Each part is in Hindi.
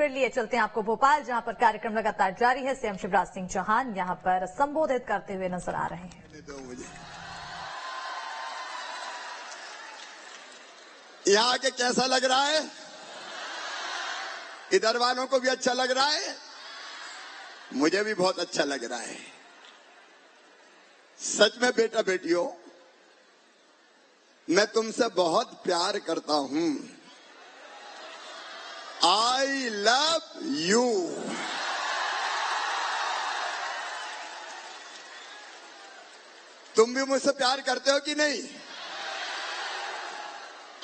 फिर लिए चलते हैं आपको भोपाल, जहां पर कार्यक्रम लगातार जारी है। सीएम शिवराज सिंह चौहान यहां पर संबोधित करते हुए नजर आ रहे हैं। यहाँ आके कैसा लग रहा है? इधर वालों को भी अच्छा लग रहा है, मुझे भी बहुत अच्छा लग रहा है। सच में बेटा बेटियों, मैं तुमसे बहुत प्यार करता हूं। I love you. तुम भी मुझसे प्यार करते हो कि नहीं?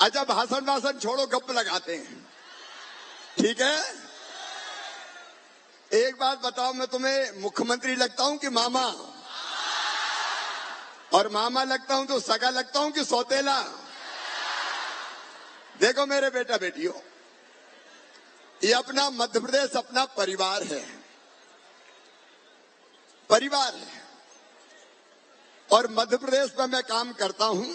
अच्छा, भाषण भाषण छोड़ो, गप लगाते हैं, ठीक है? एक बात बताओ, मैं तुम्हें मुख्यमंत्री लगता हूं कि मामा? और मामा लगता हूं तो सगा लगता हूं कि सौतेला? देखो मेरे बेटा बेटियों, ये अपना मध्य प्रदेश अपना परिवार है, परिवार है। और मध्य प्रदेश में मैं काम करता हूं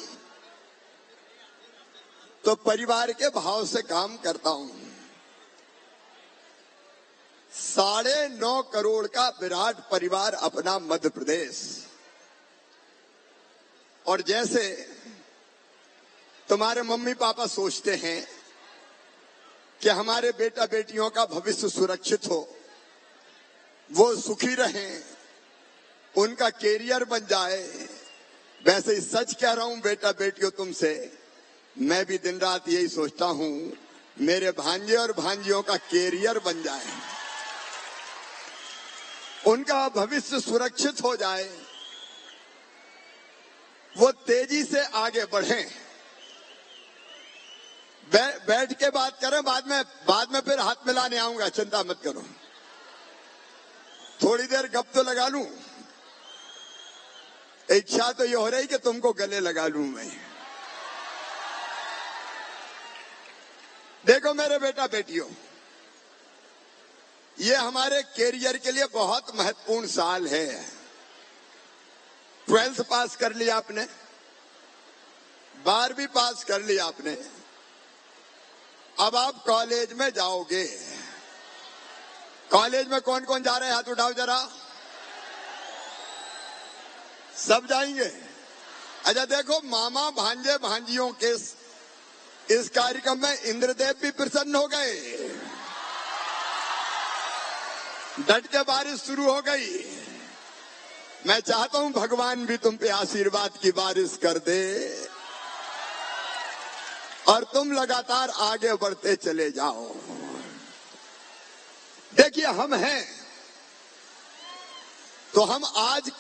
तो परिवार के भाव से काम करता हूं। 9.5 करोड़ का विराट परिवार अपना मध्य प्रदेश। और जैसे तुम्हारे मम्मी पापा सोचते हैं कि हमारे बेटा बेटियों का भविष्य सुरक्षित हो, वो सुखी रहें, उनका कैरियर बन जाए, वैसे ही सच कह रहा हूं बेटा बेटियों तुमसे, मैं भी दिन रात यही सोचता हूं मेरे भांजे और भांजियों का कैरियर बन जाए, उनका भविष्य सुरक्षित हो जाए, वो तेजी से आगे बढ़ें। बैठ के बात करें, बाद में फिर हाथ मिलाने आऊंगा, चिंता मत करो। थोड़ी देर गप तो लगा लूं। इच्छा तो ये हो रही कि तुमको गले लगा लूं मैं। देखो मेरे बेटा बेटियों, ये हमारे कैरियर के लिए बहुत महत्वपूर्ण साल है। 12th पास कर लिया आपने, 12वीं पास कर लिया आपने, अब आप कॉलेज में जाओगे। कॉलेज में कौन कौन जा रहे हैं? हाथ उठाओ जरा। सब जाएंगे? अच्छा देखो, मामा भांजे भांजियों के इस कार्यक्रम में इंद्रदेव भी प्रसन्न हो गए, डट के बारिश शुरू हो गई। मैं चाहता हूं भगवान भी तुम पे आशीर्वाद की बारिश कर दे और तुम लगातार आगे बढ़ते चले जाओ। देखिए, हम हैं तो हम आज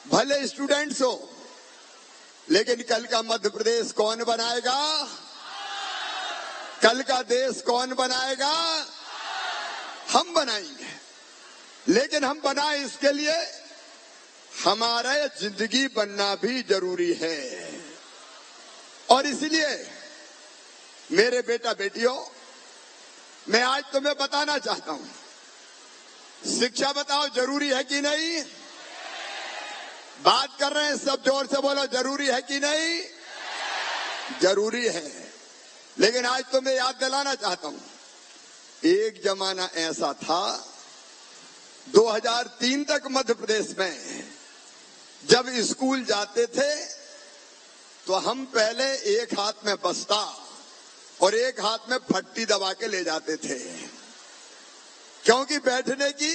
भले स्टूडेंट्स हो, लेकिन कल का मध्य प्रदेश कौन बनाएगा? कल का देश कौन बनाएगा? हम बनाएंगे। लेकिन हम बनाए इसके लिए हमारा जिंदगी बनना भी जरूरी है। और इसलिए मेरे बेटा बेटियों, मैं आज तुम्हें बताना चाहता हूं, शिक्षा बताओ जरूरी है कि नहीं? बात कर रहे हैं सब, जोर से बोलो, जरूरी है कि नहीं? जरूरी है। लेकिन आज तुम्हें याद दिलाना चाहता हूं, एक जमाना ऐसा था 2003 तक मध्य प्रदेश में जब स्कूल जाते थे तो हम पहले एक हाथ में बस्ता और एक हाथ में फट्टी दबा के ले जाते थे, क्योंकि बैठने की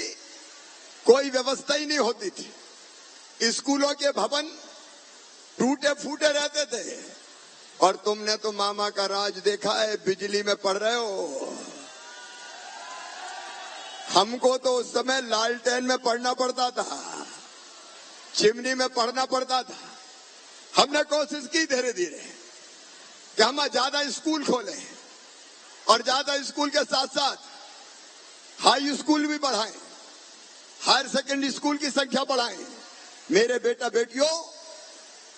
कोई व्यवस्था ही नहीं होती थी। स्कूलों के भवन टूटे फूटे रहते थे। और तुमने तो मामा का राज देखा है, बिजली में पढ़ रहे हो। हमको तो उस समय लालटेन में पढ़ना पड़ता था, चिमनी में पढ़ना पड़ता था। हमने कोशिश की धीरे धीरे कि हम ज्यादा स्कूल खोलें और ज्यादा स्कूल के साथ साथ हाई स्कूल भी बढ़ाएं, हायर सेकेंडरी स्कूल की संख्या बढ़ाएं। मेरे बेटा बेटियों,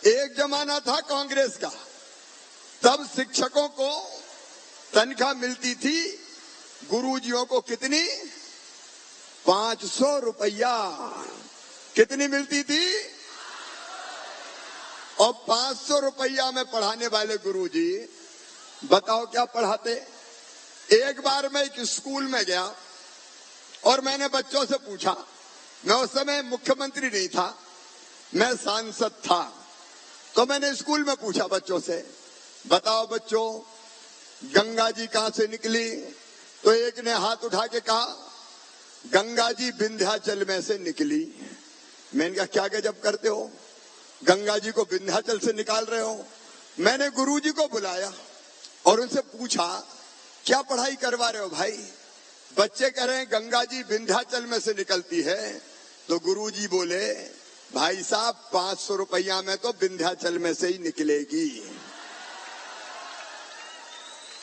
एक जमाना था कांग्रेस का, तब शिक्षकों को तनख्वाह मिलती थी, गुरुजियों को कितनी? 500 रुपया। कितनी मिलती थी? और 500 रुपया में पढ़ाने वाले गुरुजी बताओ क्या पढ़ाते? एक बार मैं एक स्कूल में गया और मैंने बच्चों से पूछा, मैं उस समय मुख्यमंत्री नहीं था, मैं सांसद था, तो मैंने स्कूल में पूछा बच्चों से, बताओ बच्चों गंगा जी कहां से निकली? तो एक ने हाथ उठा के कहा, गंगा जी विंध्याचल में से निकली। मैंने कहा क्या गजब करते हो, गंगा जी को विंध्याचल से निकाल रहे हो। मैंने गुरुजी को बुलाया और उनसे पूछा, क्या पढ़ाई करवा रहे हो भाई? बच्चे कह रहे हैं गंगा जी विंध्याचल में से निकलती है। तो गुरुजी बोले, भाई साहब 500 रुपया में तो विंध्याचल में से ही निकलेगी,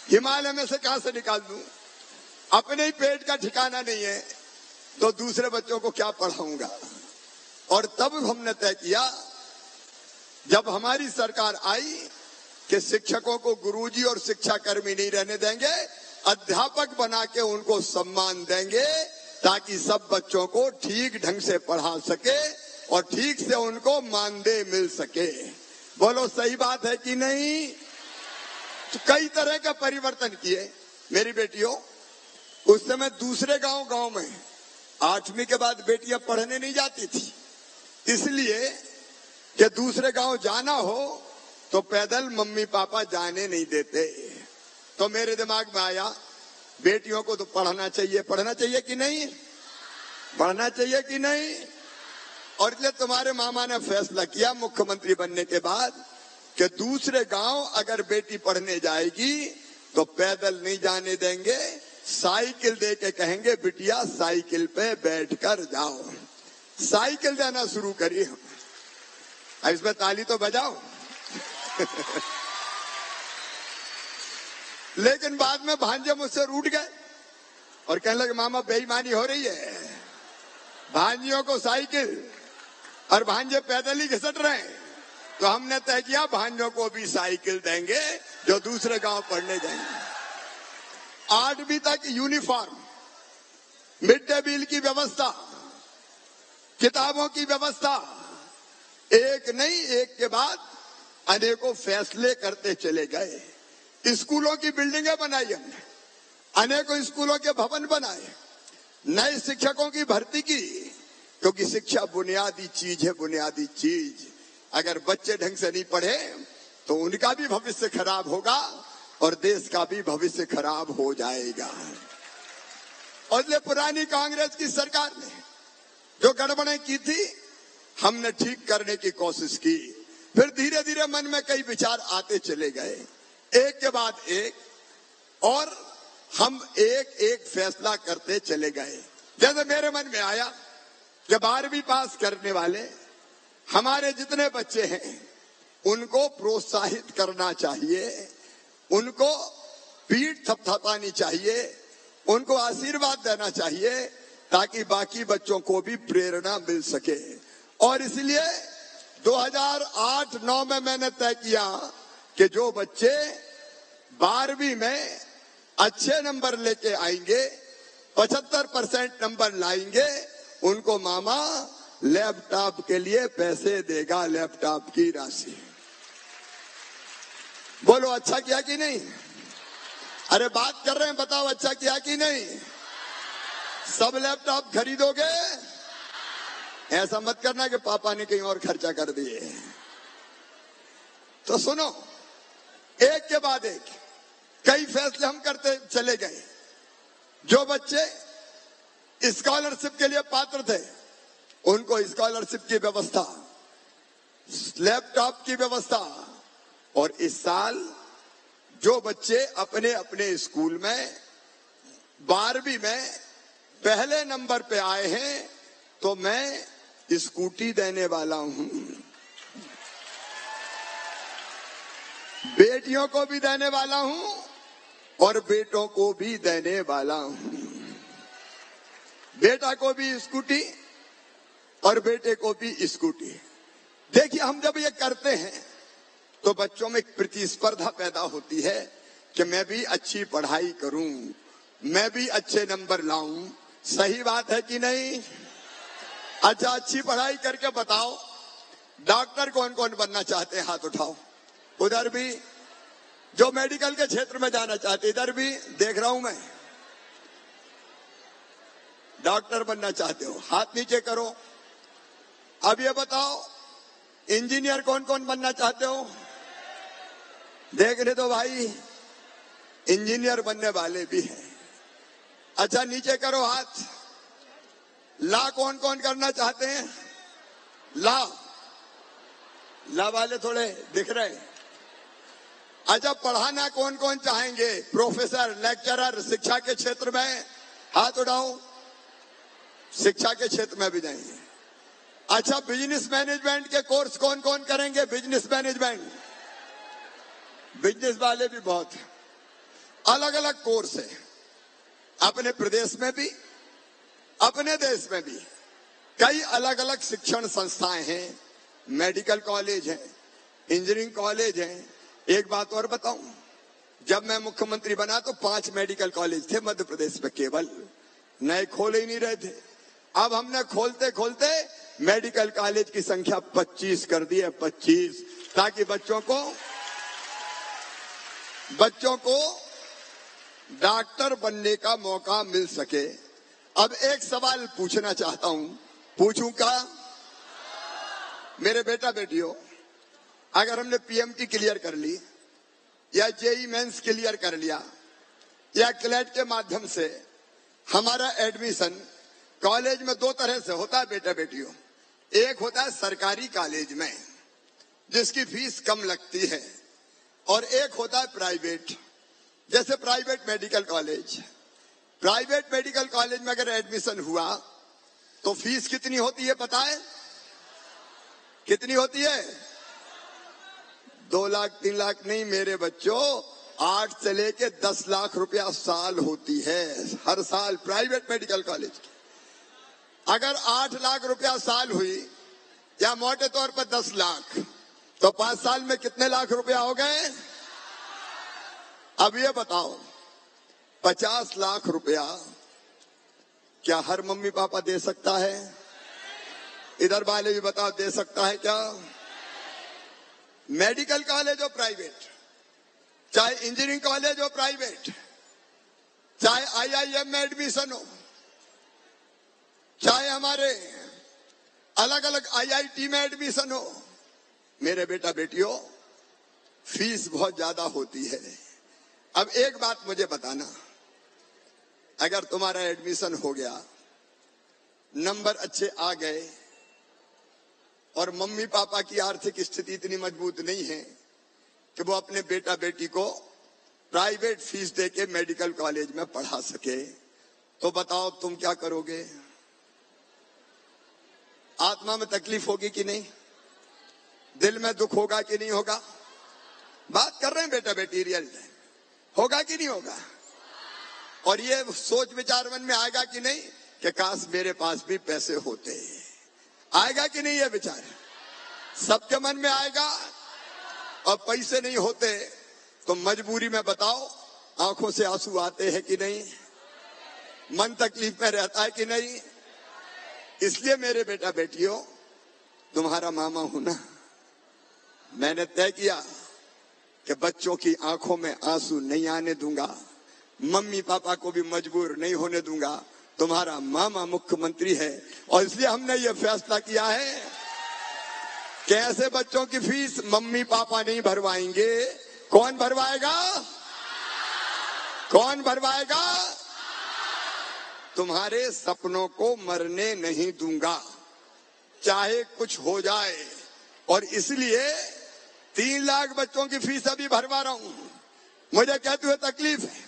हिमालय में से कहां से निकाल दूं? अपने ही पेट का ठिकाना नहीं है तो दूसरे बच्चों को क्या पढ़ाऊंगा। और तब हमने तय किया, जब हमारी सरकार आई, कि शिक्षकों को गुरुजी और शिक्षाकर्मी नहीं रहने देंगे, अध्यापक बना के उनको सम्मान देंगे, ताकि सब बच्चों को ठीक ढंग से पढ़ा सके और ठीक से उनको मानदेय मिल सके। बोलो सही बात है कि नहीं? तो कई तरह के परिवर्तन किए मेरी बेटियों। उस समय दूसरे गांव में 8वीं के बाद बेटियां पढ़ने नहीं जाती थी, इसलिए कि दूसरे गांव जाना हो तो पैदल मम्मी पापा जाने नहीं देते। तो मेरे दिमाग में आया, बेटियों को तो पढ़ना चाहिए कि नहीं? पढ़ना चाहिए कि नहीं? और इसलिए तुम्हारे मामा ने फैसला किया मुख्यमंत्री बनने के बाद कि दूसरे गांव अगर बेटी पढ़ने जाएगी तो पैदल नहीं जाने देंगे, साइकिल दे के कहेंगे बिटिया साइकिल पे बैठकर जाओ। साइकिल देना शुरू करी हम। इसमें ताली तो बजाओ। लेकिन बाद में भांजे मुझसे रूठ गए और कहने लगे मामा बेईमानी हो रही है, भांजियों को साइकिल और भांजे पैदल ही घिसट रहे हैं। तो हमने तय किया भांजों को भी साइकिल देंगे जो दूसरे गांव पढ़ने जाएंगे। 8वीं तक यूनिफॉर्म, मिड डे मील की व्यवस्था, किताबों की व्यवस्था, एक नहीं एक के बाद अनेकों फैसले करते चले गए। स्कूलों की बिल्डिंगें बनाई हमने, अनेकों स्कूलों के भवन बनाए, नए शिक्षकों की भर्ती की, क्योंकि शिक्षा बुनियादी चीज है, बुनियादी चीज। अगर बच्चे ढंग से नहीं पढ़े तो उनका भी भविष्य खराब होगा और देश का भी भविष्य खराब हो जाएगा। और इसलिए पुरानी कांग्रेस की सरकार ने जो गड़बड़ें की थी, हमने ठीक करने की कोशिश की। फिर धीरे धीरे मन में कई विचार आते चले गए, एक के बाद एक, और हम एक एक फैसला करते चले गए। जैसे मेरे मन में आया कि 12वीं पास करने वाले हमारे जितने बच्चे हैं उनको प्रोत्साहित करना चाहिए, उनको पीठ थपथपानी चाहिए, उनको आशीर्वाद देना चाहिए, ताकि बाकी बच्चों को भी प्रेरणा मिल सके। और इसलिए 2008-9 में मैंने तय किया कि जो बच्चे 12वीं में अच्छे नंबर लेके आएंगे, 75% नंबर लाएंगे, उनको मामा लैपटॉप के लिए पैसे देगा, लैपटॉप की राशि। बोलो अच्छा किया कि नहीं? अरे बात कर रहे हैं, बताओ अच्छा किया कि नहीं? सब लैपटॉप खरीदोगे? ऐसा मत करना कि पापा ने कहीं और खर्चा कर दिए। तो सुनो, एक के बाद एक कई फैसले हम करते चले गए। जो बच्चे स्कॉलरशिप के लिए पात्र थे उनको स्कॉलरशिप की व्यवस्था, लैपटॉप की व्यवस्था। और इस साल जो बच्चे अपने अपने स्कूल में 12वीं में पहले नंबर पे आए हैं तो मैं स्कूटी देने वाला हूं, बेटियों को भी देने वाला हूं और बेटों को भी देने वाला हूं। बेटा को भी स्कूटी और बेटे को भी स्कूटी। देखिए, हम जब ये करते हैं तो बच्चों में एक प्रतिस्पर्धा पैदा होती है कि मैं भी अच्छी पढ़ाई करूं, मैं भी अच्छे नंबर लाऊं। सही बात है कि नहीं? अच्छा, अच्छी पढ़ाई करके बताओ, डॉक्टर कौन कौन बनना चाहते हैं? हाथ उठाओ। उधर भी जो मेडिकल के क्षेत्र में जाना चाहते, इधर भी देख रहा हूं मैं, डॉक्टर बनना चाहते हो, हाथ नीचे करो। अब ये बताओ, इंजीनियर कौन कौन बनना चाहते हो? देखने दो भाई, इंजीनियर बनने वाले भी हैं। अच्छा, नीचे करो हाथ। ला कौन कौन करना चाहते हैं? ला वाले थोड़े दिख रहे हैं। अच्छा, पढ़ाना कौन कौन चाहेंगे? प्रोफेसर, लेक्चरर, शिक्षा के क्षेत्र में हाथ उठाओ। शिक्षा के क्षेत्र में भी जाएंगे। अच्छा, बिजनेस मैनेजमेंट के कोर्स कौन कौन करेंगे? बिजनेस मैनेजमेंट, बिजनेस वाले भी बहुत हैं। अलग अलग कोर्स है, अपने प्रदेश में भी, अपने देश में भी कई अलग अलग शिक्षण संस्थाएं हैं, मेडिकल कॉलेज है, इंजीनियरिंग कॉलेज है। एक बात और बताऊं, जब मैं मुख्यमंत्री बना तो 5 मेडिकल कॉलेज थे मध्य प्रदेश में, केवल नए खोले ही नहीं रहे थे। अब हमने खोलते खोलते मेडिकल कॉलेज की संख्या 25 कर दी है, 25, ताकि बच्चों को डॉक्टर बनने का मौका मिल सके। अब एक सवाल पूछना चाहता हूं, पूछूं क्या? मेरे बेटा बेटियों, अगर हमने पीएमटी क्लियर कर ली या जेई मेंस क्लियर कर लिया या क्लेट के माध्यम से हमारा एडमिशन कॉलेज में 2 तरह से होता है बेटा बेटियों। एक होता है सरकारी कॉलेज में जिसकी फीस कम लगती है, और एक होता है प्राइवेट, जैसे private medical college. Private medical college में अगर एडमिशन हुआ तो फीस कितनी होती है पता है? कितनी होती है? 2 लाख 3 लाख नहीं मेरे बच्चों, 8 से लेके 10 लाख रुपया साल होती है, हर साल प्राइवेट मेडिकल कॉलेज की। अगर 8 लाख रुपया साल हुई या मोटे तौर पर 10 लाख, तो 5 साल में कितने लाख रुपया हो गए? अब ये बताओ, 50 लाख रुपया क्या हर मम्मी पापा दे सकता है? इधर वाले भी बताओ, दे सकता है क्या? मेडिकल कॉलेज हो प्राइवेट, चाहे इंजीनियरिंग कॉलेज हो प्राइवेट, चाहे आईआईएम में एडमिशन हो, चाहे हमारे अलग अलग आईआईटी में एडमिशन हो, मेरे बेटा बेटियों फीस बहुत ज्यादा होती है। अब एक बात मुझे बताना, अगर तुम्हारा एडमिशन हो गया, नंबर अच्छे आ गए और मम्मी पापा की आर्थिक स्थिति इतनी मजबूत नहीं है कि वो अपने बेटा बेटी को प्राइवेट फीस देके मेडिकल कॉलेज में पढ़ा सके, तो बताओ तुम क्या करोगे? आत्मा में तकलीफ होगी कि नहीं? दिल में दुख होगा कि नहीं होगा? बात कर रहे हैं बेटा बेटी, रियल होगा कि नहीं होगा? और ये सोच विचार मन में आएगा कि नहीं कि काश मेरे पास भी पैसे होते? आएगा कि नहीं? ये विचार सबके मन में आएगा। और पैसे नहीं होते तो मजबूरी में बताओ, आंखों से आंसू आते हैं कि नहीं? मन तकलीफ में रहता है कि नहीं? इसलिए मेरे बेटा बेटियों, तुम्हारा मामा हूं ना, मैंने तय किया कि बच्चों की आंखों में आंसू नहीं आने दूंगा, मम्मी पापा को भी मजबूर नहीं होने दूंगा। तुम्हारा मामा मुख्यमंत्री है और इसलिए हमने ये फैसला किया है कि ऐसे बच्चों की फीस मम्मी पापा नहीं भरवाएंगे। कौन भरवाएगा? कौन भरवाएगा? तुम्हारे सपनों को मरने नहीं दूंगा, चाहे कुछ हो जाए। और इसलिए 3 लाख बच्चों की फीस अभी भरवा रहा हूं। मुझे कहते हुए तकलीफ है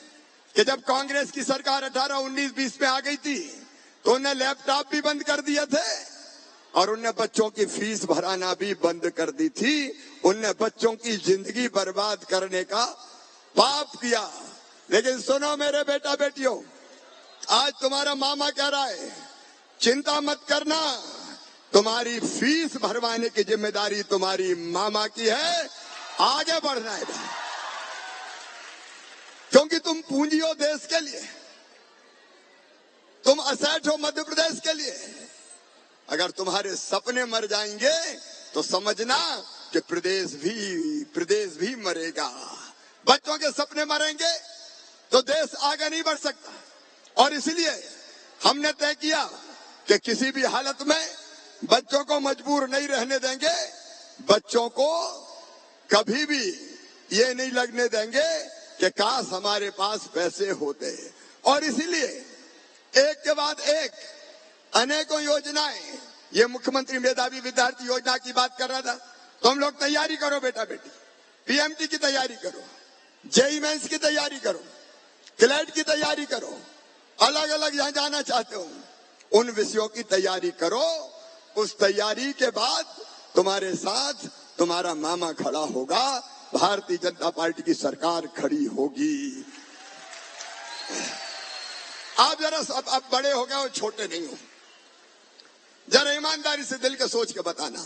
कि जब कांग्रेस की सरकार 18, 19, 20 में आ गई थी तो उन्हें लैपटॉप भी बंद कर दिए थे और उन्हें बच्चों की फीस भराना भी बंद कर दी थी। उन्हें बच्चों की जिंदगी बर्बाद करने का पाप किया। लेकिन सुनो मेरे बेटा बेटियों, आज तुम्हारा मामा कह रहा है चिंता मत करना, तुम्हारी फीस भरवाने की जिम्मेदारी तुम्हारी मामा की है, आगे बढ़ना है। क्योंकि तुम पूंजी हो देश के लिए, तुम असेट हो मध्य प्रदेश के लिए। अगर तुम्हारे सपने मर जाएंगे तो समझना कि प्रदेश भी मरेगा। बच्चों के सपने मरेंगे तो देश आगे नहीं बढ़ सकता। और इसलिए हमने तय किया कि किसी भी हालत में बच्चों को मजबूर नहीं रहने देंगे। बच्चों को कभी भी ये नहीं लगने देंगे कि काश हमारे पास पैसे होते। और इसीलिए एक के बाद एक अनेकों योजनाएं, ये मुख्यमंत्री मेधावी विद्यार्थी योजना की बात कर रहा था, तो हम लोग तैयारी करो बेटा बेटी, पीएमटी की तैयारी करो, जेईई मेंस की तैयारी करो, क्लैट की तैयारी करो, अलग अलग जहां जाना चाहते हो उन विषयों की तैयारी करो। उस तैयारी के बाद तुम्हारे साथ तुम्हारा मामा खड़ा होगा, भारतीय जनता पार्टी की सरकार खड़ी होगी। आप जरा अब बड़े हो गए हो, छोटे नहीं हो, जरा ईमानदारी से दिल के सोच के बताना,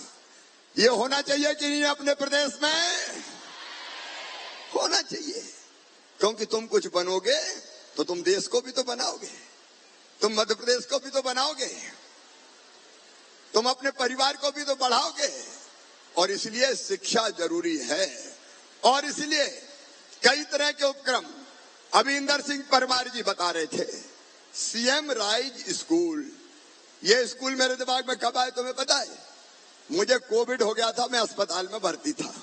ये होना चाहिए कि नहीं अपने प्रदेश में? होना चाहिए, क्योंकि तुम कुछ बनोगे तो तुम देश को भी तो बनाओगे, तुम मध्य प्रदेश को भी तो बनाओगे, तुम अपने परिवार को भी तो बढ़ाओगे। और इसलिए शिक्षा जरूरी है। और इसलिए कई तरह के उपक्रम, अभी इंदर सिंह परमार जी बता रहे थे, सीएम राइज स्कूल, ये स्कूल मेरे दिमाग में कब आए तुम्हें पता है? मुझे कोविड हो गया था, मैं अस्पताल में भर्ती था,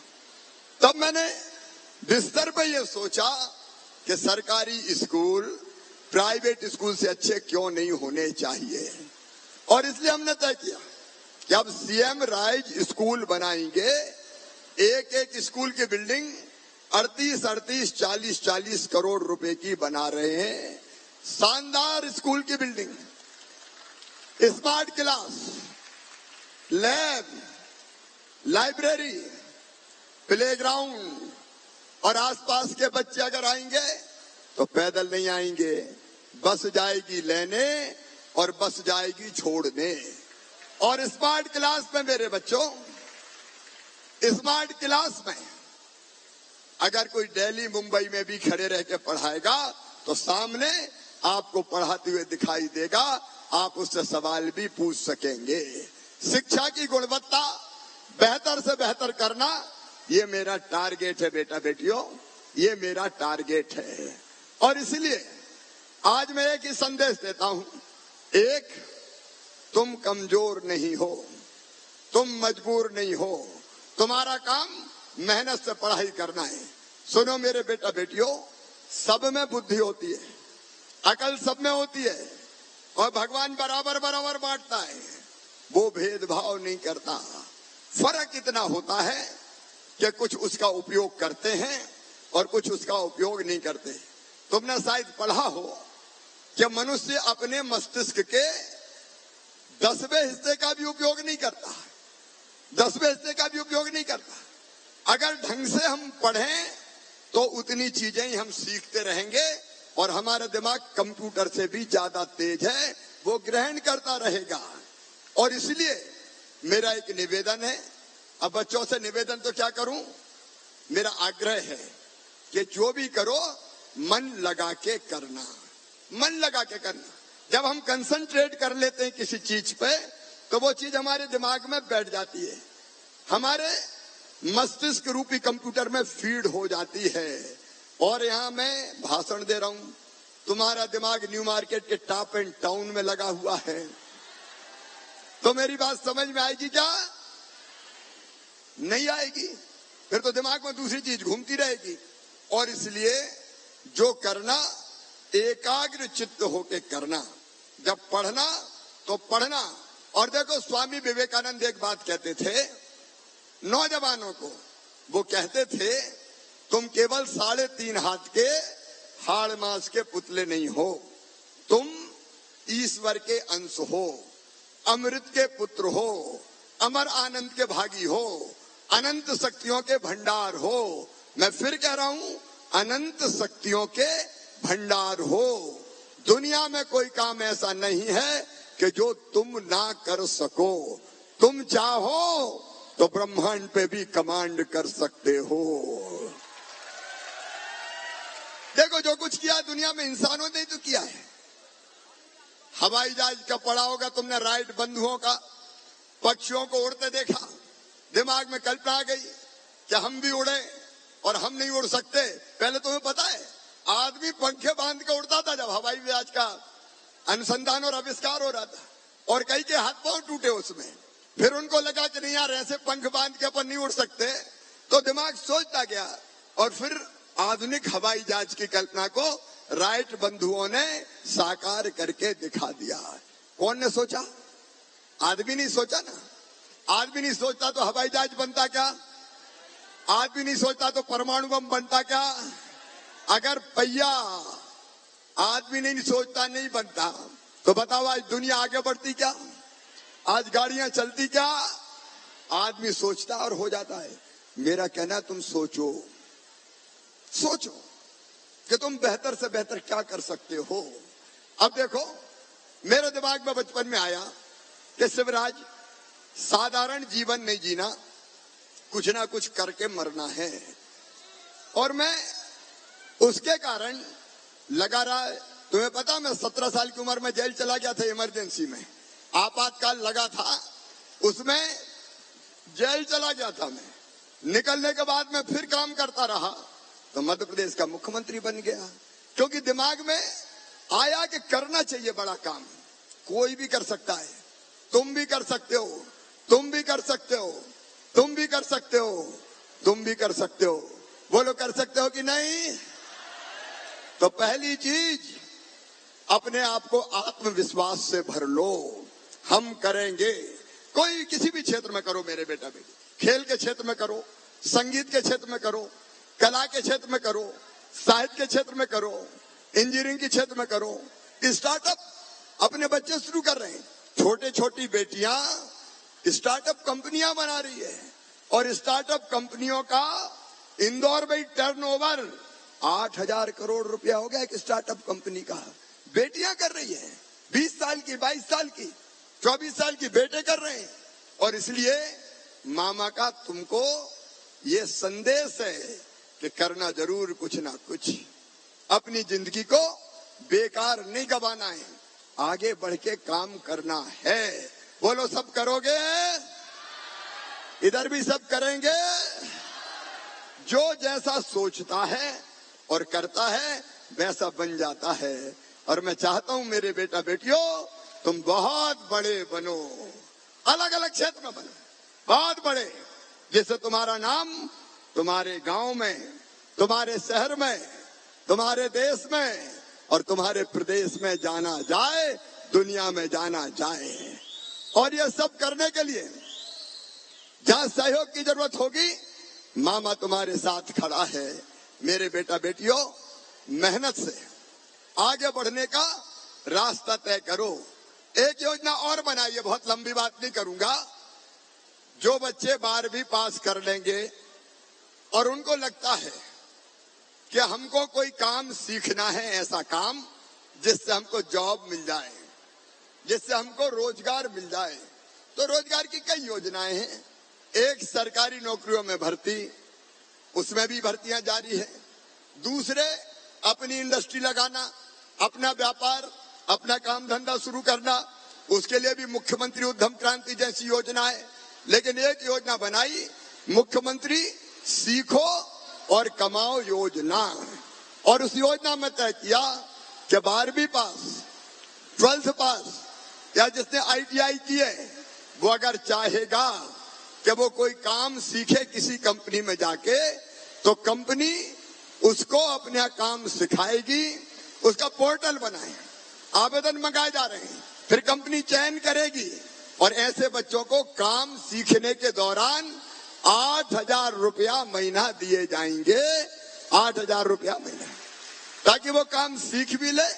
तब मैंने बिस्तर पे ये सोचा कि सरकारी स्कूल प्राइवेट स्कूल से अच्छे क्यों नहीं होने चाहिए। और इसलिए हमने तय किया कि अब सीएम राइज स्कूल बनाएंगे। एक एक स्कूल की बिल्डिंग 38 40 करोड़ रुपए की बना रहे हैं। शानदार स्कूल की building, smart class, lab, library, playground. और आसपास के बच्चे अगर आएंगे तो पैदल नहीं आएंगे, बस जाएगी लेने और बस जाएगी छोड़ने। और स्मार्ट क्लास में मेरे बच्चों, स्मार्ट क्लास में अगर कोई दिल्ली मुंबई में भी खड़े रह के पढ़ाएगा तो सामने आपको पढ़ाते हुए दिखाई देगा, आप उससे सवाल भी पूछ सकेंगे। शिक्षा की गुणवत्ता बेहतर से बेहतर करना, ये मेरा टारगेट है बेटा बेटियों, ये मेरा टारगेट है। और इसलिए आज मैं एक ही संदेश देता हूं, एक, तुम कमजोर नहीं हो, तुम मजबूर नहीं हो, तुम्हारा काम मेहनत से पढ़ाई करना है। सुनो मेरे बेटा बेटियों, सब में बुद्धि होती है, अकल सब में होती है, और भगवान बराबर बराबर बांटता है, वो भेदभाव नहीं करता। फर्क इतना होता है कि कुछ उसका उपयोग करते हैं और कुछ उसका उपयोग नहीं करते। तुमने शायद पढ़ा हो कि मनुष्य अपने मस्तिष्क के 10वें हिस्से का भी उपयोग नहीं करता, 10वें हिस्से का भी उपयोग नहीं करता। अगर ढंग से हम पढ़ें तो उतनी चीजें ही हम सीखते रहेंगे, और हमारा दिमाग कंप्यूटर से भी ज्यादा तेज है, वो ग्रहण करता रहेगा। और इसलिए मेरा एक निवेदन है, अब बच्चों से निवेदन तो क्या करूं, मेरा आग्रह है कि जो भी करो मन लगा के करना, मन लगा के करना। जब हम कंसंट्रेट कर लेते हैं किसी चीज पे तो वो चीज हमारे दिमाग में बैठ जाती है, हमारे मस्तिष्क रूपी कंप्यूटर में फीड हो जाती है। और यहाँ मैं भाषण दे रहा हूं, तुम्हारा दिमाग न्यू मार्केट के टॉप एंड टाउन में लगा हुआ है, तो मेरी बात समझ में आएगी क्या? नहीं आएगी, फिर तो दिमाग में दूसरी चीज घूमती रहेगी। और इसलिए जो करना, एकाग्र चित्त होके करना, जब पढ़ना तो पढ़ना। और देखो, स्वामी विवेकानंद एक बात कहते थे नौजवानों को, वो कहते थे तुम केवल 3.5 हाथ के हाड़ मांस के पुतले नहीं हो, तुम ईश्वर के अंश हो, अमृत के पुत्र हो, अमर आनंद के भागी हो, अनंत शक्तियों के भंडार हो। मैं फिर कह रहा हूं, अनंत शक्तियों के भंडार हो। दुनिया में कोई काम ऐसा नहीं है कि जो तुम ना कर सको। तुम चाहो तो ब्रह्मांड पे भी कमांड कर सकते हो। देखो, जो कुछ किया दुनिया में इंसानों ने तो किया है। हवाई जहाज का पढ़ा होगा तुमने, राइट बंधुओं का, पक्षियों को उड़ते देखा, दिमाग में कल्पना आ गई कि हम भी उड़े, और हम नहीं उड़ सकते। पहले तुम्हें पता है आदमी पंखे बांध के उड़ता था जब हवाई जहाज का अनुसंधान और आविष्कार हो रहा था, और कई के हाथ पांव टूटे उसमें। फिर उनको लगा कि नहीं यार ऐसे पंख बांध के अपन नहीं उड़ सकते, तो दिमाग सोचता गया और फिर आधुनिक हवाई जहाज की कल्पना को राइट बंधुओं ने साकार करके दिखा दिया। कौन ने सोचा? आदमी नहीं सोचा ना। आदमी नहीं सोचता तो हवाई जहाज बनता क्या? आदमी नहीं सोचता तो परमाणु बम बनता क्या? अगर पहिया आदमी नहीं सोचता नहीं बनता तो बताओ आज दुनिया आगे बढ़ती क्या? आज गाड़ियां चलती क्या? आदमी सोचता और हो जाता है। मेरा कहना है तुम सोचो कि तुम बेहतर से बेहतर क्या कर सकते हो। अब देखो मेरे दिमाग में बचपन में आया कि शिवराज साधारण जीवन नहीं जीना, कुछ ना कुछ करके मरना है। और मैं उसके कारण लगा रहा। तुम्हें पता मैं 17 साल की उम्र में जेल चला गया था, इमरजेंसी में आपातकाल लगा था, उसमें जेल चला गया था मैं। निकलने के बाद मैं फिर काम करता रहा तो मध्य प्रदेश का मुख्यमंत्री बन गया, क्योंकि दिमाग में आया कि करना चाहिए बड़ा काम। कोई भी कर सकता है, तुम भी कर सकते हो, तुम भी कर सकते हो, तुम भी कर सकते हो, तुम भी कर सकते हो। बोलो कर सकते हो कि नहीं? तो पहली चीज अपने आप को आत्मविश्वास से भर लो। हम करेंगे। कोई किसी भी क्षेत्र में करो मेरे बेटा बेटी, खेल के क्षेत्र में करो, संगीत के क्षेत्र में करो, कला के क्षेत्र में करो, साहित्य के क्षेत्र में करो, इंजीनियरिंग के क्षेत्र में करो। स्टार्टअप अपने बच्चे शुरू कर रहे हैं। छोटे छोटी बेटियां स्टार्टअप कंपनियां बना रही है, और स्टार्टअप कंपनियों का इंदौर में टर्नओवर 8,000 करोड़ रुपया हो गया एक स्टार्टअप कंपनी का। बेटियां कर रही है, 20 साल की, 22 साल की, 24 साल की बेटे कर रहे हैं। और इसलिए मामा का तुमको ये संदेश है कि करना जरूर कुछ ना कुछ। अपनी जिंदगी को बेकार नहीं गवाना है, आगे बढ़ के काम करना है। बोलो सब करोगे? इधर भी सब करेंगे। जो जैसा सोचता है और करता है वैसा बन जाता है। और मैं चाहता हूं मेरे बेटा बेटियों तुम बहुत बड़े बनो, अलग अलग क्षेत्र में बनो, बहुत बड़े, जिससे तुम्हारा नाम तुम्हारे गांव में, तुम्हारे शहर में, तुम्हारे देश में और तुम्हारे प्रदेश में जाना जाए, दुनिया में जाना जाए। और ये सब करने के लिए जहां सहयोग की जरूरत होगी मामा तुम्हारे साथ खड़ा है। मेरे बेटा बेटियों मेहनत से आगे बढ़ने का रास्ता तय करो। एक योजना और बनाइए, बहुत लंबी बात नहीं करूंगा। जो बच्चे 12वीं पास कर लेंगे और उनको लगता है कि हमको कोई काम सीखना है, ऐसा काम जिससे हमको जॉब मिल जाए, जिससे हमको रोजगार मिल जाए, तो रोजगार की कई योजनाएं हैं। एक सरकारी नौकरियों में भर्ती, उसमें भी भर्तियां जारी है। दूसरे अपनी इंडस्ट्री लगाना, अपना व्यापार, अपना काम धंधा शुरू करना, उसके लिए भी मुख्यमंत्री उद्यम क्रांति जैसी योजना है। लेकिन एक योजना बनाई मुख्यमंत्री सीखो और कमाओ योजना, और उस योजना में तय किया कि 12वीं पास, 12th पास या जिसने ITI की है वो अगर चाहेगा कि वो कोई काम सीखे किसी कंपनी में जाके, तो कंपनी उसको अपना काम सिखाएगी, उसका पोर्टल बनाए, आवेदन मंगाए जा रहे हैं, फिर कंपनी चयन करेगी और ऐसे बच्चों को काम सीखने के दौरान 8,000 रुपया महीना दिए जाएंगे। 8,000 रुपया महीना, ताकि वो काम सीख भी ले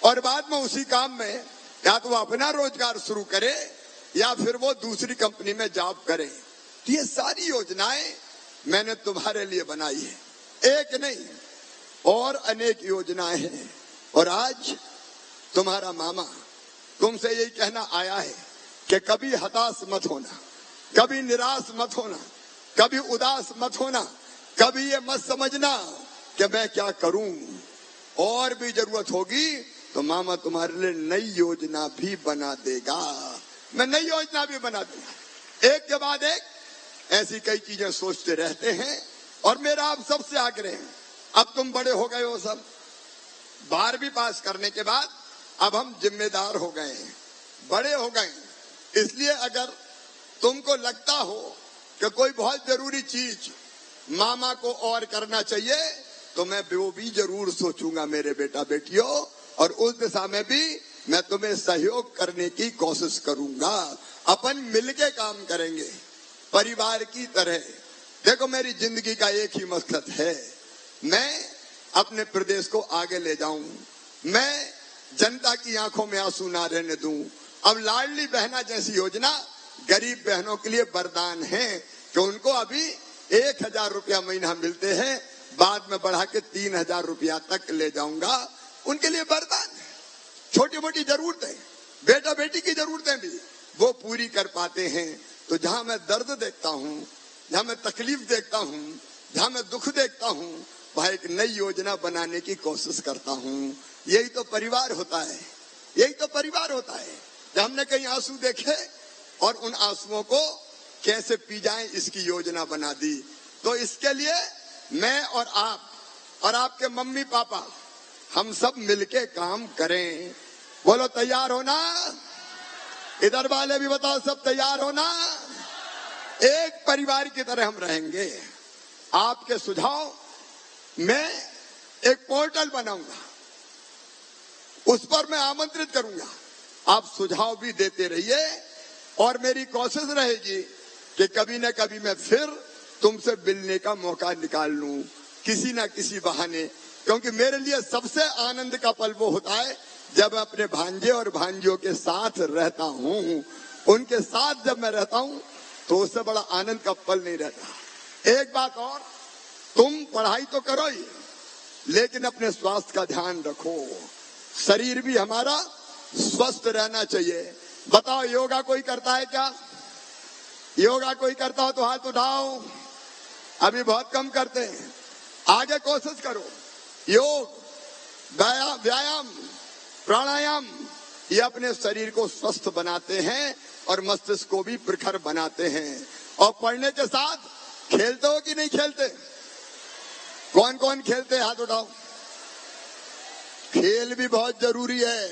और बाद में उसी काम में या तो वो अपना रोजगार शुरू करे या फिर वो दूसरी कंपनी में जॉब करे। तो ये सारी योजनाएं मैंने तुम्हारे लिए बनाई है, एक नहीं और अनेक योजनाएं हैं। और आज तुम्हारा मामा तुमसे यही कहना आया है कि कभी हताश मत होना, कभी निराश मत होना, कभी उदास मत होना, कभी ये मत समझना कि मैं क्या करूं। और भी जरूरत होगी तो मामा तुम्हारे लिए नई योजना भी बना देगा। मैं नई योजना भी बना दूंगा। एक के बाद एक ऐसी कई चीजें सोचते रहते हैं। और मेरा आप सबसे आग्रह है, अब तुम बड़े हो गए हो सब, 12वीं पास करने के बाद अब हम जिम्मेदार हो गए हैं, बड़े हो गए हैं। इसलिए अगर तुमको लगता हो कि कोई बहुत जरूरी चीज मामा को और करना चाहिए तो मैं वो भी जरूर सोचूंगा मेरे बेटा बेटियों, और उस दिशा में भी मैं तुम्हें सहयोग करने की कोशिश करूंगा। अपन मिलके काम करेंगे परिवार की तरह। देखो मेरी जिंदगी का एक ही मकसद है, मैं अपने प्रदेश को आगे ले जाऊं, मैं जनता की आंखों में आंसू ना रहने दूं। अब लाडली बहना जैसी योजना गरीब बहनों के लिए वरदान है कि उनको अभी 1000 रुपया महीना मिलते हैं, बाद में बढ़ा के 3000 रुपया तक ले जाऊंगा। उनके लिए वरदान है। छोटी मोटी जरूरतें, बेटा बेटी की जरूरतें भी वो पूरी कर पाते हैं। तो जहां मैं दर्द देखता हूं, जहां मैं तकलीफ देखता हूं, जहां मैं दुख देखता हूं, वहां एक नई योजना बनाने की कोशिश करता हूं। यही तो परिवार होता है, यही तो परिवार होता है कि हमने कहीं आंसू देखे और उन आंसुओं को कैसे पी जाएं इसकी योजना बना दी। तो इसके लिए मैं और आप और आपके मम्मी पापा हम सब मिलके काम करें। बोलो तैयार हो ना? इधर वाले भी बताओ सब तैयार हो ना? एक परिवार की तरह हम रहेंगे। आपके सुझाव, मैं एक पोर्टल बनाऊंगा, उस पर मैं आमंत्रित करूंगा, आप सुझाव भी देते रहिए और मेरी कोशिश रहेगी कि कभी न कभी मैं फिर तुमसे मिलने का मौका निकाल लूं किसी न किसी बहाने। क्योंकि मेरे लिए सबसे आनंद का पल वो होता है जब मैं अपने भांजे और भांजियों के साथ रहता हूं। उनके साथ जब मैं रहता हूं तो उससे बड़ा आनंद का पल नहीं रहता। एक बात और, तुम पढ़ाई तो करो ही, लेकिन अपने स्वास्थ्य का ध्यान रखो। शरीर भी हमारा स्वस्थ रहना चाहिए। बताओ योगा कोई करता है क्या? योगा कोई करता हो तो हाथ उठाओ। अभी बहुत कम करते हैं। आगे कोशिश करो। योग, व्यायाम, प्राणायाम ये अपने शरीर को स्वस्थ बनाते हैं और मस्तिष्क को भी प्रखर बनाते हैं। और पढ़ने के साथ खेलते हो कि नहीं खेलते? कौन कौन खेलते? हाथ उठाओ। खेल भी बहुत जरूरी है,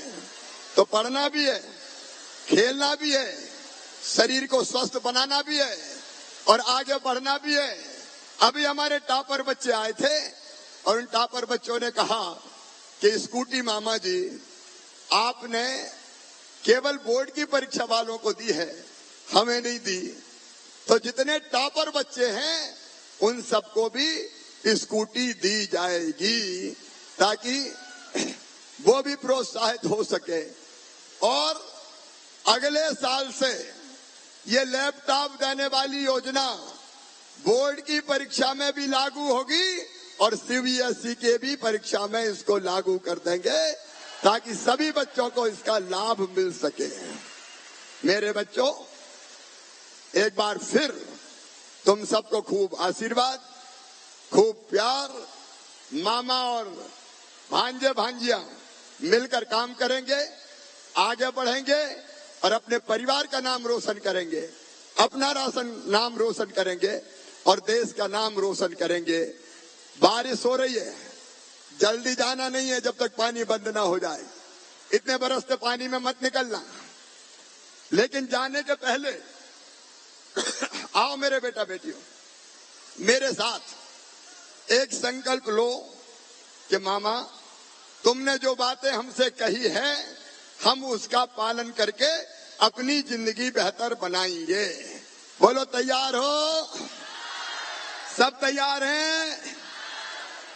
तो पढ़ना भी है, खेलना भी है, शरीर को स्वस्थ बनाना भी है और आगे बढ़ना भी है। अभी हमारे टॉपर बच्चे आए थे और उन टॉपर बच्चों ने कहा कि स्कूटी मामा जी आपने केवल बोर्ड की परीक्षा वालों को दी है, हमें नहीं दी। तो जितने टॉपर बच्चे हैं उन सबको भी स्कूटी दी जाएगी ताकि वो भी प्रोत्साहित हो सके। और अगले साल से ये लैपटॉप देने वाली योजना बोर्ड की परीक्षा में भी लागू होगी और सीबीएसई के भी परीक्षा में इसको लागू कर देंगे ताकि सभी बच्चों को इसका लाभ मिल सके। मेरे बच्चों, एक बार फिर तुम सबको खूब आशीर्वाद, खूब प्यार। मामा और भांजे भांजियां मिलकर काम करेंगे, आगे बढ़ेंगे और अपने परिवार का नाम रोशन करेंगे, अपना नाम रोशन करेंगे और देश का नाम रोशन करेंगे। बारिश हो रही है, जल्दी जाना नहीं है जब तक पानी बंद ना हो जाए। इतने बरसते पानी में मत निकलना, लेकिन जाने के पहले आओ मेरे बेटा बेटियों, मेरे साथ एक संकल्प लो कि मामा तुमने जो बातें हमसे कही है हम उसका पालन करके अपनी जिंदगी बेहतर बनाएंगे। बोलो तैयार हो? सब तैयार हैं?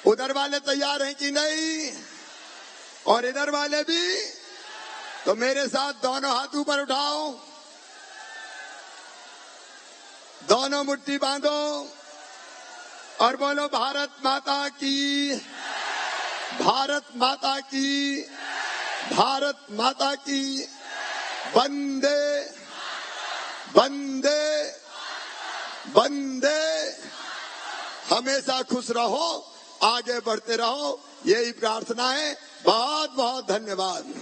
उधर वाले तैयार हैं कि नहीं? और इधर वाले भी? तो मेरे साथ दोनों हाथ ऊपर उठाओ, दोनों मुट्ठी बांधो और बोलो भारत माता की, भारत माता की, भारत माता की। वंदे वंदे वंदे। हमेशा खुश रहो, आगे बढ़ते रहो, यही प्रार्थना है। बहुत बहुत धन्यवाद।